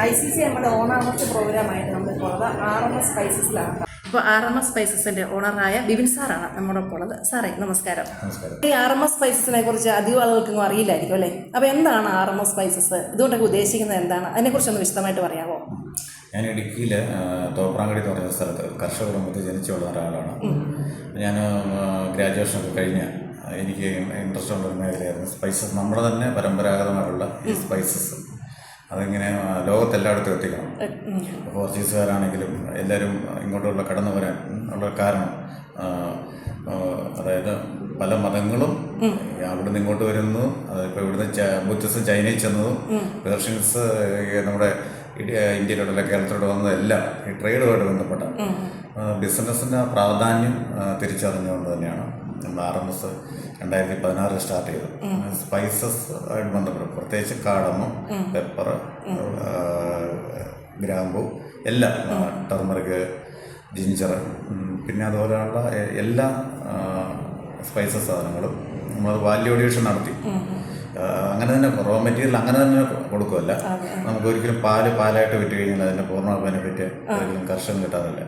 ICC നമ്മുടെ ഓണാമത്തെ പ്രോഗ്രാമായിട്ട് നമ്മളിപ്പോൾ ഉള്ളത് RMS സ്പൈസസിലാണ്. ഇപ്പോൾ RMS സ്പൈസസിൻ്റെ ഓണറായ ബിബിൻ സാറാണ് നമ്മുടെ ഇപ്പോൾ ഉള്ളത്. സാറേ നമസ്കാരം. ഈ RMS സ്പൈസസിനെ കുറിച്ച് അധികം ആളുകൾക്കൊന്നും അറിയില്ലായിരിക്കും അല്ലേ? അപ്പോൾ എന്താണ് RMS സ്പൈസസ്? ഇതുകൊണ്ടൊക്കെ ഉദ്ദേശിക്കുന്നത് എന്താണ്? അതിനെക്കുറിച്ചൊന്ന് വിശദമായിട്ട് പറയാമോ? ഞാൻ ഇടുക്കിയിൽ തോപ്രാങ്കുടി എന്ന് പറയുന്ന സ്ഥലത്ത് കർഷക കുടുംബത്തിൽ ജനിച്ചു വളർന്ന ഒരാളാണ്. ഞാൻ ഗ്രാജുവേഷനൊക്കെ കഴിഞ്ഞ് എനിക്ക് ഇൻട്രസ്റ്റ് ഉള്ളൊരു മേഖലയായിരുന്നു സ്പൈസസ്. നമ്മുടെ തന്നെ പരമ്പരാഗതമായിട്ടുള്ള ഈ സ്പൈസസ് അതിങ്ങനെ ലോകത്തെല്ലായിടത്തും എത്തിക്കണം. പോർച്ചുഗീസുകാരാണെങ്കിലും എല്ലാവരും ഇങ്ങോട്ടുള്ള കടന്നു വരാൻ ഉള്ള കാരണം അതായത് പല മതങ്ങളും അവിടുന്ന് ഇങ്ങോട്ട് വരുന്നു. അതിപ്പോൾ ഇവിടുന്ന് ബുദ്ധിസം ചൈനയിൽ ചെന്നതും പേർഷ്യൻസ് നമ്മുടെ ഇന്ത്യയിലോട്ടല്ല കേരളത്തിലോട്ട് വന്നതെല്ലാം ഈ ട്രേഡുമായിട്ട് ബന്ധപ്പെട്ട ബിസിനസ്സിൻ്റെ പ്രാധാന്യം തിരിച്ചറിഞ്ഞുകൊണ്ട് തന്നെയാണ് നമ്മൾ RMS 2016 സ്റ്റാർട്ട് ചെയ്തു. സ്പൈസസ് ആയിട്ട് ബന്ധപ്പെട്ട് പ്രത്യേകിച്ച് കാടമം, പെപ്പർ, ഗ്രാമ്പു എല്ലാം, ടർമറിക്, ജിഞ്ചർ, പിന്നെ അതുപോലെയുള്ള എല്ലാ സ്പൈസസ് സാധനങ്ങളും നമ്മളത് വാല്യൂ അഡീഷൻ നടത്തി. അങ്ങനെ തന്നെ റോ മെറ്റീരിയൽ അങ്ങനെ തന്നെ കൊടുക്കുമല്ല. നമുക്ക് ഒരിക്കലും പാലായിട്ട് വിറ്റ് കഴിഞ്ഞാൽ അതിൻ്റെ പൂർണ്ണ ബെനിഫിറ്റ് ഒരിക്കലും കർഷകന് കിട്ടാറില്ല.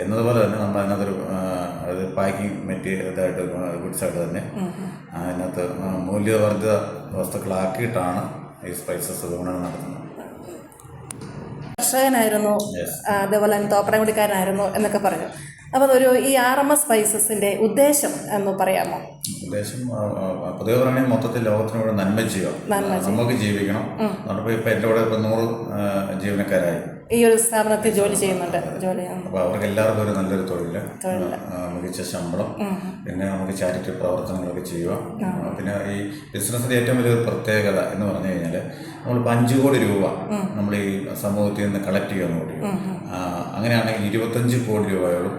എന്നതുപോലെ തന്നെ നമ്മൾ അതിനകത്തൊരു അത് പാക്കിംഗ് മെറ്റീരിയൽ ഇതായിട്ട് ഗുഡ്സായിട്ട് തന്നെ അതിനകത്ത് മൂല്യവർദ്ധിത വസ്തുക്കളാക്കിയിട്ടാണ് ഈ സ്പൈസസ് വിപണനം നടത്തുന്നത്. കർഷകനായിരുന്നു, അതേപോലെ തന്നെ തോപ്രാങ്കുടിക്കാരനായിരുന്നു എന്നൊക്കെ പറഞ്ഞു. അപ്പോൾ ഈ RMS സ്പൈസസിൻ്റെ ഉദ്ദേശം എന്ന് പറയാമോ? ഉദ്ദേശം പൊതുവെ പറയുകയാണെങ്കിൽ മൊത്തത്തിൽ ലോകത്തിനോട് നന്മ ചെയ്യുക, നമുക്ക് ജീവിക്കണം. നമ്മളിപ്പോൾ ഇപ്പം എൻ്റെ കൂടെ ഇപ്പോൾ 100 ജീവനക്കാരായി ഈ ഒരു സ്ഥാപനത്തിൽ ജോലി ചെയ്യുന്നുണ്ട്. അപ്പോൾ അവർക്ക് എല്ലാവർക്കും ഒരു നല്ലൊരു തൊഴിൽ, മികച്ച ശമ്പളം, പിന്നെ നമുക്ക് ചാരിറ്റി പ്രവർത്തനങ്ങളൊക്കെ ചെയ്യുക. പിന്നെ ഈ ബിസിനസ്സിൻ്റെ ഏറ്റവും വലിയൊരു പ്രത്യേകത എന്ന് പറഞ്ഞു കഴിഞ്ഞാൽ നമ്മളിപ്പോൾ 5 കോടി രൂപ നമ്മൾ ഈ സമൂഹത്തിൽ നിന്ന് കളക്ട് ചെയ്യാൻ കൂടി, അങ്ങനെയാണെങ്കിൽ 25 കോടി രൂപയോളം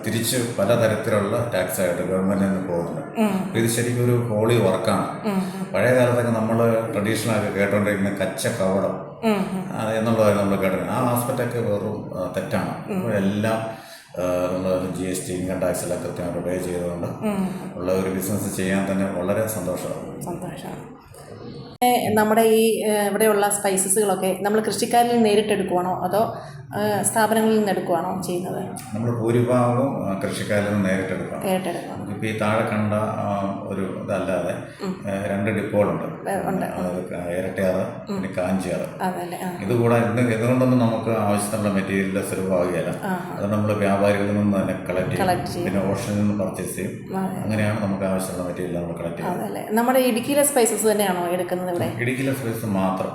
തിരിച്ച് പലതരത്തിലുള്ള ടാക്സായിട്ട് ഗവൺമെൻറ്റിൽ നിന്ന് പോകുന്നുണ്ട്. ഇത് ശരിക്കും ഒരു ഹോളി വർക്കാണ്. പഴയ കാലത്തൊക്കെ നമ്മൾ ട്രഡീഷണലൊക്കെ കേട്ടോണ്ടിരിക്കുന്ന കച്ച കവടം എന്നുള്ളതായിരുന്നു നമ്മൾ കേട്ടിരുന്നത്. ആ ആസ്പെക്റ്റൊക്കെ വെറും തെറ്റാണ്. എല്ലാം നമ്മൾ GST, ഇൻകം ടാക്സ് എല്ലാം കൃത്യമായിട്ട് പേ ചെയ്തുകൊണ്ട് ഉള്ള ഒരു ബിസിനസ് ചെയ്യാൻ തന്നെ വളരെ സന്തോഷമാണ്. നമ്മുടെ ഈ ഇവിടെയുള്ള സ്പൈസസുകളൊക്കെ നമ്മൾ കൃഷിക്കാരിൽ നേരിട്ടെടുക്കുവാണോ അതോ സ്ഥാപനങ്ങളിൽ നിന്ന് എടുക്കുവാണോ ചെയ്യുന്നത്? നമ്മൾ ഭൂരിഭാഗവും കൃഷിക്കാരിൽ നിന്ന് നേരിട്ടെടുക്കണം. ഇപ്പോൾ ഈ താഴെ കണ്ട ഒരു ഇതല്ലാതെ 2 ഡിപ്പോകളുണ്ട്, ഇരട്ടയാറ്, പിന്നെ കാഞ്ചിയാറ്. ഇതുകൂടാതെ ഇതുകൊണ്ടൊന്നും നമുക്ക് ആവശ്യത്തിനുള്ള മെറ്റീരിയൽ സുലഭമാകുകയില്ല. അത് നമ്മൾ വ്യാപാരികളിൽ നിന്ന് തന്നെ കളക്ട് ചെയ്യും, പിന്നെ ഓഷനിൽ നിന്ന് പർച്ചേസ് ചെയ്യും. അങ്ങനെയാണ് നമുക്ക് ആവശ്യമുള്ള മെറ്റീരിയൽ നമ്മൾ കളക്ട് ചെയ്യുന്നത്. നമ്മുടെ ഇടുക്കിയിലെ സ്പൈസസ് തന്നെയാണോ എടുക്കുന്നത്? ഇടുക്കിയിലെ സ്പൈസസ് മാത്രം.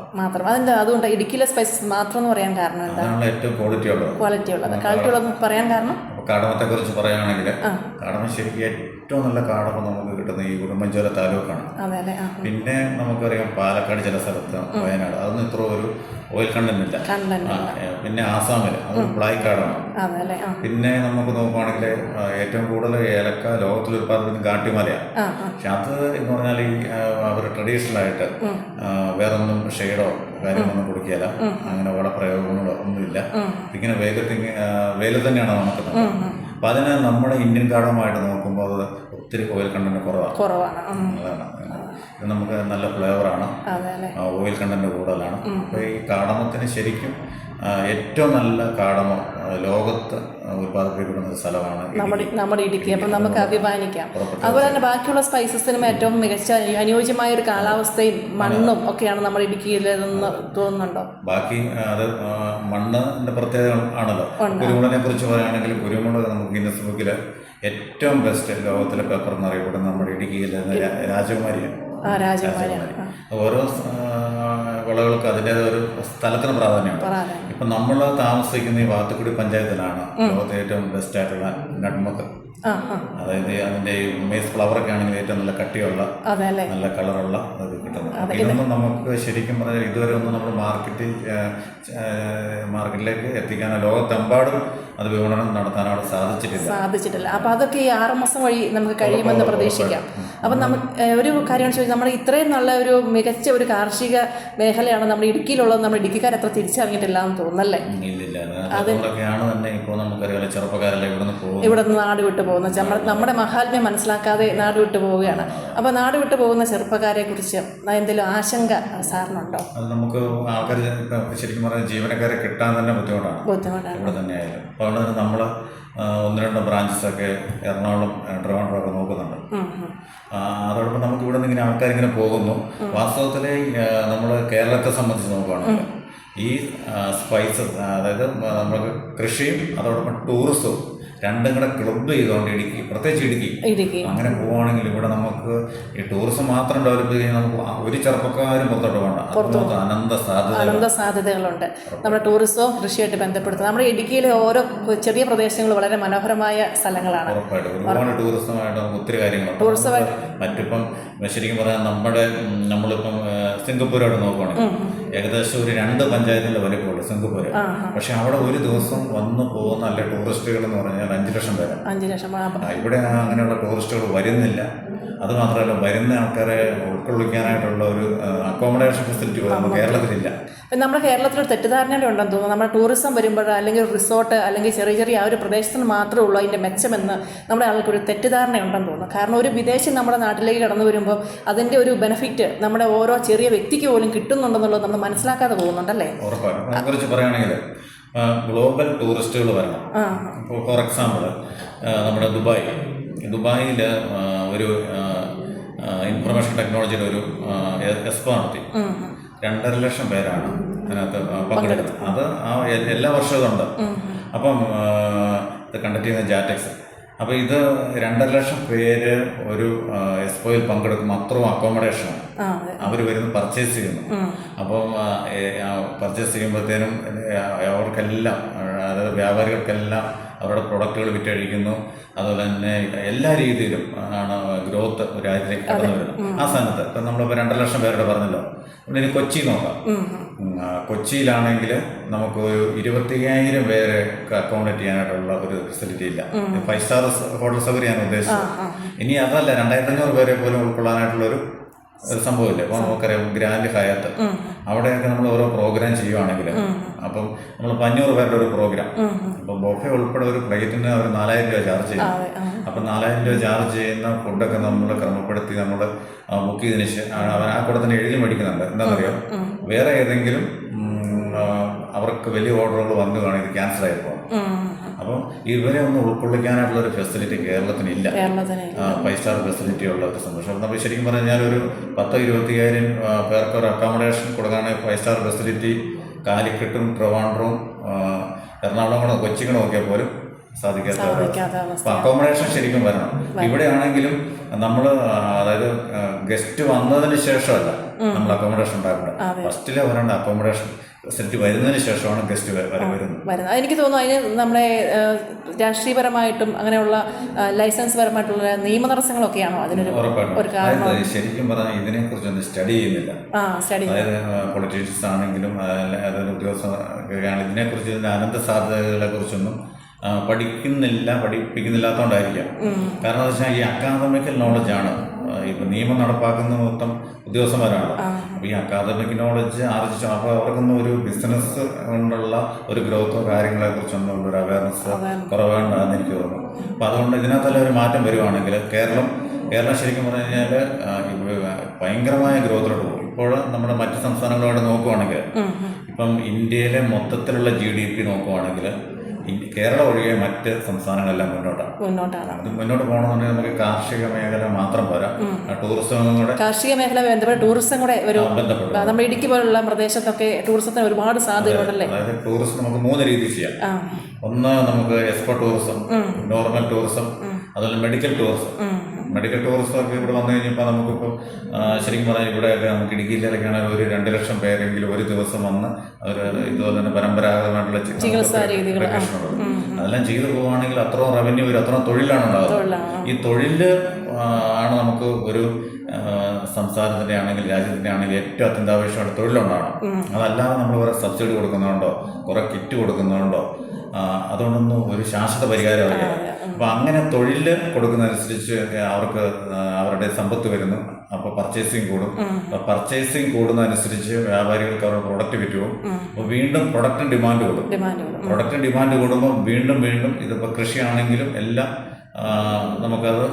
അതുകൊണ്ട് ഇടുക്കിയിലെ സ്പൈസസ് മാത്രം എന്ന് പറയാൻ കാരണം എന്താണ്? ഏറ്റവും ക്വാളിറ്റി ഉള്ളത് പറയാൻ കാരണം കാടമത്തെ കുറിച്ച് പറയുകയാണെങ്കിൽ കാടമ ശരിക്കും ഏറ്റവും നല്ല കാടമ നമുക്ക് കിട്ടുന്ന ഈ ഉടുമ്പൻചോല താലൂക്കാണ്. പിന്നെ നമുക്കറിയാം പാലക്കാട് ചില സ്ഥലത്ത്, വയനാട്, അതൊന്നും ഇത്ര ഒരു ഓയിൽ കണ്ടന്റ് ഇല്ല. പിന്നെ ആസാമിൽ അത് ബ്ലാക്ക് കാടമാണ്. പിന്നെ നമുക്ക് നോക്കുകയാണെങ്കിൽ ഏറ്റവും കൂടുതൽ ഏലക്ക ലോകത്തിൽ ഉൽപ്പാദിപ്പിക്കുന്ന ഗാട്ടിമലയാണ്. പക്ഷെ അത് എന്ന് പറഞ്ഞാൽ ഈ അവർ ട്രഡീഷണലായിട്ട് വേറൊന്നും ഷെയ്ഡോ കാര്യങ്ങളൊന്നും കൊടുക്കുകയില്ല, അങ്ങനെ വളപ്രയോഗങ്ങളോ ഒന്നുമില്ല. ഇങ്ങനെ വെയിലത്ത് തന്നെയാണ് നടക്കുന്നത്. അപ്പം അതിന് നമ്മുടെ ഇന്ത്യൻ കാടമായിട്ട് നോക്കുമ്പോൾ അത് ഒത്തിരി ഓയിൽ കണ്ടന്റ് കുറവാണ്. അതാണ് ഇത് നമുക്ക് നല്ല ഫ്ലേവറാണ്, ഓയിൽ കണ്ടന്റ് കൂടുതലാണ്. അപ്പോൾ ഈ കാടമത്തിന് ശരിക്കും ഏറ്റവും നല്ല കാടമം ലോകത്ത് ഉൽപ്പാദിപ്പിക്കപ്പെടുന്ന ഒരു സ്ഥലമാണ് നമ്മുടെ ഇടുക്കി. അപ്പം നമുക്ക് അഭിമാനിക്കാം. അതുപോലെ തന്നെ ബാക്കിയുള്ള സ്പൈസസിനും ഏറ്റവും മികച്ച അനുയോജ്യമായ ഒരു കാലാവസ്ഥയും മണ്ണും ഒക്കെയാണ് നമ്മുടെ ഇടുക്കിയിലെന്ന് തോന്നുന്നുണ്ടോ? ബാക്കി അത് മണ്ണിൻ്റെ പ്രത്യേകത ആണല്ലോ. കുരുമുളകിനെ കുറിച്ച് പറയുകയാണെങ്കിൽ കുരുമുളക് നമുക്ക് ഗിന്നസ് ബുക്കിൽ ഏറ്റവും ബെസ്റ്റ് ലോകത്തിലെ പേപ്പർ എന്നറിയപ്പെടുന്ന നമ്മുടെ ഇടുക്കിയിലെ രാജകുമാരിയാണ്. ഓരോ വിളകൾക്ക് അതിൻ്റേതായ ഒരു സ്ഥലത്തിന് പ്രാധാന്യമാണ്. ഇപ്പം നമ്മൾ താമസിക്കുന്ന ഈ വാത്തുക്കുടി പഞ്ചായത്തിലാണ് ലോകത്തെ ഏറ്റവും ബെസ്റ്റ് ആയിട്ടുള്ള നട്മക്ക്. അതായത് അതിൻ്റെ ഈ മേസ് ഫ്ലവറൊക്കെ ആണെങ്കിൽ ഏറ്റവും നല്ല കട്ടിയുള്ള നല്ല കളറുള്ള അത് കിട്ടുന്നത്. ഇതൊന്നും നമുക്ക് ശരിക്കും പറഞ്ഞാൽ ഇതുവരെ ഒന്നും നമ്മൾ മാർക്കറ്റിലേക്ക് എത്തിക്കാനോ ലോകത്തെമ്പാടും അത് വിപണനം നടത്താൻ അവിടെ സാധിച്ചിട്ടില്ല. അപ്പോൾ അതൊക്കെ ഈ 6 മാസം വഴി നമുക്ക് കഴിയുമെന്ന് പ്രതീക്ഷിക്കാം. അപ്പം ഒരു കാര്യമാണ് ചോദിച്ചാൽ നമ്മുടെ ഇത്രയും നല്ല ഒരു മികച്ച ഒരു കാർഷിക മേഖലയാണ് നമ്മുടെ ഇടുക്കിയിലുള്ളത്. നമ്മുടെ ഇടുക്കിക്കാർ അത്ര തിരിച്ചറിഞ്ഞിട്ടില്ല എന്ന് തോന്നുന്നല്ലേ? അതുകൊണ്ടൊക്കെയാണ് തന്നെ ഇപ്പോൾ നമുക്കറിയാം ചെറുപ്പക്കാരെല്ലാം ഇവിടെ നിന്ന് നാട് വിട്ടു പോകുന്ന നമ്മുടെ മഹാത്മ്യം മനസ്സിലാക്കാതെ നാട് വിട്ടു പോവുകയാണ്. അപ്പോൾ നാട് വിട്ടു പോകുന്ന ചെറുപ്പക്കാരെ കുറിച്ച് എന്തെങ്കിലും ആശങ്ക സാറിനുണ്ടോ? അത് നമുക്ക് ആൾക്കാർ ശരിക്കും പറഞ്ഞാൽ ജീവനക്കാരെ കിട്ടാൻ തന്നെ ബുദ്ധിമുട്ടാണ് ഇവിടെ തന്നെ ആയാലും. അപ്പോൾ അതുകൊണ്ട് തന്നെ നമ്മൾ 1-2 ബ്രാഞ്ചസൊക്കെ എറണാകുളം ട്രിവാൻഡ്രം ഒക്കെ നോക്കുന്നുണ്ട്. അതോടൊപ്പം നമുക്ക് ഇവിടെ നിന്ന് ഇങ്ങനെ ആൾക്കാരിങ്ങനെ പോകുന്നു. വാസ്തവത്തിൽ നമ്മൾ കേരളത്തെ സംബന്ധിച്ച് നോക്കുകയാണെങ്കിൽ ഈ സ്പൈസസ്, അതായത് നമുക്ക് കൃഷിയും അതോടൊപ്പം ടൂറിസവും രണ്ടും കൂടെ ക്ലബ് ചെയ്തുകൊണ്ട് പ്രത്യേകിച്ച് ഇടുക്കി അങ്ങനെ പോവുകയാണെങ്കിൽ ഇവിടെ നമുക്ക് ഈ ടൂറിസം മാത്രം ഡെവലപ്പ് ചെയ്യാൻ നമുക്ക് ഒരു ചെറുപ്പക്കാരും പുറത്തോട്ട് വേണ്ട, അനന്ത സാധ്യതകളുണ്ട്. നമ്മുടെ ടൂറിസവും കൃഷിയായിട്ട് ബന്ധപ്പെടുത്തുന്നത് നമ്മുടെ ഇടുക്കിയിലെ ഓരോ ചെറിയ പ്രദേശങ്ങൾ വളരെ മനോഹരമായ സ്ഥലങ്ങളാണ്. ഉറപ്പായിട്ടും ഒരുപാട് ടൂറിസമായിട്ട് നമുക്ക് ഒത്തിരി കാര്യങ്ങളുണ്ട്. മറ്റിപ്പം ശരിക്കും പറഞ്ഞാൽ നമ്മളിപ്പം സിംഗപ്പൂരോട് നോക്കുകയാണെങ്കിൽ ഏകദേശം ഒരു 2 പഞ്ചായത്തിൻ്റെ വലിപ്പമുള്ളൂ സിംഗപ്പൂർ. പക്ഷെ അവിടെ ഒരു ദിവസം വന്നു പോകുന്ന നല്ല ടൂറിസ്റ്റുകൾ എന്ന് പറഞ്ഞാൽ 5 ലക്ഷം പേര്. 5 ലക്ഷം. ഇവിടെ അങ്ങനെയുള്ള ടൂറിസ്റ്റുകൾ വരുന്നില്ല. അതുമാത്രമല്ല, വരുന്ന ആൾക്കാരെ ഉൾക്കൊള്ളിക്കാനായിട്ടുള്ള ഒരു അക്കോമഡേഷൻ ഫെസിലിറ്റി കേരളത്തിലില്ല. നമ്മുടെ കേരളത്തിലൊരു തെറ്റിദ്ധാരണയുടെ ഉണ്ടെന്ന് തോന്നുന്നു. നമ്മുടെ ടൂറിസം വരുമ്പോൾ അല്ലെങ്കിൽ ഒരു റിസോർട്ട് അല്ലെങ്കിൽ ചെറിയ ആ ഒരു പ്രദേശത്തിന് മാത്രമേ ഉള്ളൂ അതിൻ്റെ മെച്ചമെന്ന് നമ്മുടെ ആൾക്കൊരു തെറ്റിദ്ധാരണയുണ്ടെന്ന് തോന്നുന്നു. കാരണം ഒരു വിദേശി നമ്മുടെ നാട്ടിലേക്ക് കടന്നു വരുമ്പോൾ അതിൻ്റെ ഒരു ബെനിഫിറ്റ് നമ്മുടെ ഓരോ ചെറിയ വ്യക്തിക്ക് പോലും കിട്ടുന്നുണ്ടെന്നുള്ളത് നമ്മൾ മനസ്സിലാക്കാതെ പോകുന്നുണ്ടല്ലേ? ഉറപ്പായിട്ടും. അതിനെക്കുറിച്ച് പറയുകയാണെങ്കിൽ ഗ്ലോബൽ ടൂറിസ്റ്റുകൾ വരണം. ഇപ്പോൾ ഫോർ എക്സാമ്പിൾ നമ്മുടെ ദുബായിൽ ഒരു ഇൻഫർമേഷൻ ടെക്നോളജിയുടെ ഒരു എക്സ്പോ നടത്തി. 2.5 ലക്ഷം പേരാണ് അതിനകത്ത് പങ്കെടുത്തത്. അത് എല്ലാ വർഷവും ഉണ്ട്. അപ്പം ഇത് കണ്ടക്ട് ചെയ്യുന്ന ജാറ്റെക്സ്. അപ്പോൾ ഇത് 2.5 ലക്ഷം പേര് ഒരു എക്സ്പോയിൽ പങ്കെടുക്കും. അത്രയും അക്കോമഡേഷനാണ് അവർ വരുന്ന പർച്ചേസ് ചെയ്യുന്നു. അപ്പം പർച്ചേസ് ചെയ്യുമ്പോഴത്തേനും അവർക്കെല്ലാം, അതായത് വ്യാപാരികൾക്കെല്ലാം അവരുടെ പ്രൊഡക്റ്റുകൾ വിറ്റഴിക്കുന്നു. അതുപോലെ തന്നെ എല്ലാ രീതിയിലും ആണ് ഗ്രോത്ത് രാജ്യത്തേക്ക് കടന്നു വരുന്നത്. ആ സ്ഥാനത്ത് ഇപ്പം നമ്മളിപ്പോൾ 2 ലക്ഷം പേരുടെ പറഞ്ഞല്ലോ. നമ്മളിനി കൊച്ചി നോക്കാം. കൊച്ചിയിലാണെങ്കിൽ നമുക്ക് ഒരു 25,000 പേരെ അക്കോമഡേറ്റ് ചെയ്യാനായിട്ടുള്ള ഒരു ഫെസിലിറ്റി ഇല്ല. 5 സ്റ്റാർ ഹോട്ടൽ സൗകര്യമാണ് ഉദ്ദേശിച്ചത്. ഇനി അതല്ല, 2,500 പേരെ പോലും ഉൾക്കൊള്ളാനായിട്ടുള്ളൊരു സംഭവമില്ല. ഇപ്പോൾ നമുക്കറിയാം ഗ്രാൻഡ് ഹയാത്ത്, അവിടെയൊക്കെ നമ്മൾ ഓരോ പ്രോഗ്രാം ചെയ്യുവാണെങ്കിൽ അപ്പം നമ്മൾ 500 പേരുടെ ഒരു പ്രോഗ്രാം, അപ്പം ബൊഫെ ഉൾപ്പെടെ ഒരു പ്ലേറ്റിന് അവർ 4,000 രൂപ ചാർജ് ചെയ്യും. അപ്പം 4,000 രൂപ ചാർജ് ചെയ്യുന്ന ഫുഡൊക്കെ നമ്മൾ ക്രമപ്പെടുത്തി നമ്മൾ ബുക്ക് ചെയ്തതിന് ശേഷം അവർ ആ കൂടെ തന്നെ എഴുതി മേടിക്കുന്നുണ്ട്. എന്താണെന്നറിയാം, വേറെ ഏതെങ്കിലും അവർക്ക് വലിയ ഓർഡറുകൾ വന്നു കാണും, ഇത് ക്യാൻസൽ ആയി പോകും. അപ്പം ഇവരെ ഒന്ന് ഉൾക്കൊള്ളിക്കാനായിട്ടുള്ള ഒരു ഫെസിലിറ്റി കേരളത്തിനില്ല. 5 സ്റ്റാർ ഫെസിലിറ്റി ഉള്ള ഒരു സന്തോഷം. നമ്മൾ ശരിക്കും പറഞ്ഞാൽ ഒരു 10-20,000 പേർക്ക് ഒരു അക്കോമഡേഷൻ കൊടുക്കുകയാണെങ്കിൽ 5 സ്റ്റാർ ഫെസിലിറ്റി കാലിക്കട്ടും ട്രിവാൻഡ്രവും എറണാകുളം കൂടെ കൊച്ചി കൂടെ നോക്കിയാൽ പോലും സാധിക്കാത്ത. അപ്പം അക്കോമഡേഷൻ ശരിക്കും വരണം. ഇവിടെയാണെങ്കിലും നമ്മൾ, അതായത് ഗസ്റ്റ് വന്നതിന് ശേഷമല്ല നമ്മൾ അക്കോമഡേഷൻ ഉണ്ടാക്കേണ്ടത്. ഫസ്റ്റിലെ വരേണ്ട അക്കോമഡേഷൻ ഫെസിലിറ്റി വരുന്നതിന് ശേഷമാണ് ഗസ്റ്റ് വരുന്നത്. എനിക്ക് തോന്നുന്നു അതിന് നമ്മുടെ രാഷ്ട്രീയപരമായിട്ടും അങ്ങനെയുള്ള ലൈസൻസ് പരമായിട്ടുള്ള നിയമതടസ്സങ്ങളൊക്കെയാണോ അതിനൊരു കാരണം? ശരിക്കും പറഞ്ഞാൽ ഇതിനെക്കുറിച്ചൊന്നും സ്റ്റഡി ചെയ്യുന്നില്ല. അതായത് പൊളിറ്റീഷ്യൻസ് ആണെങ്കിലും അതായത് ഉദ്യോഗസ്ഥരാണ് ഇതിനെക്കുറിച്ച്, ഇതിൻ്റെ അനന്ത സാധ്യതകളെ കുറിച്ചൊന്നും പഠിപ്പിക്കുന്നില്ലാത്തതുകൊണ്ടായിരിക്കാം. കാരണം എന്താ വെച്ചാൽ ഈ അക്കാദമിക്കൽ നോളജാണ് ഇപ്പം നിയമം നടപ്പാക്കുന്ന മൊത്തം ഉദ്യോഗസ്ഥന്മാരാണ്. അപ്പോൾ ഈ അക്കാദമിക് നോളജ് ആർജിച്ചു, അപ്പോൾ അവർക്കൊന്നും ഒരു ബിസിനസ് കൊണ്ടുള്ള ഒരു ഗ്രോത്തോ കാര്യങ്ങളെക്കുറിച്ചൊന്നും ഉള്ളൊരു അവയർനെസ് കുറവാണെന്ന് എനിക്ക് തോന്നുന്നു. അപ്പോൾ അതുകൊണ്ട് ഇതിനകത്തെല്ലാം ഒരു മാറ്റം വരുവാണെങ്കിൽ കേരളം ശരിക്കും പറഞ്ഞു കഴിഞ്ഞാൽ ഭയങ്കരമായ ഗ്രോത്തിലോട്ട് പോകും. ഇപ്പോൾ നമ്മുടെ മറ്റ് സംസ്ഥാനങ്ങളോട് നോക്കുവാണെങ്കിൽ, ഇപ്പം ഇന്ത്യയിലെ മൊത്തത്തിലുള്ള GDP നോക്കുവാണെങ്കിൽ കേരളം ഒഴികെ മറ്റ് സംസ്ഥാനങ്ങളെല്ലാം മുന്നോട്ടാണ്. അത് മുന്നോട്ട് പോകണമെന്നുണ്ടെങ്കിൽ നമുക്ക് കാർഷിക മേഖല മാത്രം പോരാ, ടൂറിസം കൂടെ, കാർഷിക മേഖല ബന്ധപ്പെട്ട ടൂറിസം കൂടെ ബന്ധപ്പെട്ടു. നമ്മുടെ ഇടുക്കി പോലുള്ള പ്രദേശത്തൊക്കെ ടൂറിസത്തിന് ഒരുപാട് സാധ്യതയുണ്ടല്ലേ? അതായത് ടൂറിസം നമുക്ക് 3 രീതിയിൽ ചെയ്യാം. ഒന്ന് നമുക്ക് എക്സ്പോ ടൂറിസം, നോർമൽ ടൂറിസം, അതുപോലെ മെഡിക്കൽ ടൂറിസം. മെഡിക്കൽ ടൂറിസം ഒക്കെ ഇവിടെ വന്നു കഴിഞ്ഞപ്പോൾ നമുക്കിപ്പോൾ ശരിക്കും പറഞ്ഞാൽ ഇവിടെയൊക്കെ നമുക്ക് ഇടുക്കിയിലൊക്കെയാണെങ്കിൽ ഒരു 2 ലക്ഷം പേരെങ്കിലും ഒരു ദിവസം വന്ന് അവർ ഇതുപോലെ തന്നെ പരമ്പരാഗതമായിട്ടുള്ള ചികിത്സാ രീതികൾ അതെല്ലാം ചെയ്തു പോവുകയാണെങ്കിൽ അത്രയും റവന്യൂ വരും, അത്രയും തൊഴിലാണ് ഉണ്ടാകുന്നത്. ഈ തൊഴിൽ ആണ് നമുക്ക് ഒരു സംസ്ഥാനത്തിൻ്റെ ആണെങ്കിൽ രാജ്യത്തിൻ്റെ ആണെങ്കിൽ ഏറ്റവും അത്യന്താപേക്ഷമായിട്ട് തൊഴിലുണ്ടാകണം. അതല്ലാതെ നമ്മൾ കുറേ സബ്സിഡി കൊടുക്കുന്നുണ്ടോ, കുറേ കിറ്റ് കൊടുക്കുന്നുണ്ടോ, അതുകൊണ്ടൊന്നും ഒരു ശാശ്വത പരിഹാരമില്ല. അപ്പോൾ അങ്ങനെ തൊഴിൽ കൊടുക്കുന്നതനുസരിച്ച് അവർക്ക് അവരുടെ സമ്പത്ത് വരുന്നു. അപ്പോൾ പർച്ചേസിങ് കൂടും. പർച്ചേസിങ് കൂടുന്നതനുസരിച്ച് വ്യാപാരികൾക്ക് അവരുടെ പ്രൊഡക്റ്റ് വിറ്റുപോകും. അപ്പോൾ വീണ്ടും പ്രൊഡക്റ്റിന് ഡിമാൻഡ് കൂടും. പ്രൊഡക്റ്റിന് ഡിമാൻഡ് കൂടുമ്പോൾ വീണ്ടും ഇതിപ്പോൾ കൃഷിയാണെങ്കിലും എല്ലാം നമുക്കത്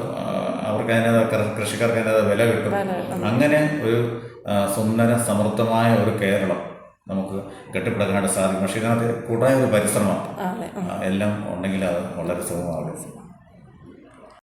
അവർക്ക് കൃഷിക്കാർക്ക് അതിനകത്ത് വില കിട്ടും. അങ്ങനെ ഒരു സുന്ദര സമൃദ്ധമായ ഒരു കേരളം നമുക്ക് കെട്ടിപ്പടുക്കാനായിട്ട് സാധിക്കും. പക്ഷേ ഇതിനകത്ത് കൂട്ടായ ഒരു പരിശ്രമം എല്ലാം ഉണ്ടെങ്കിൽ അത് വളരെ സുഖമാകും.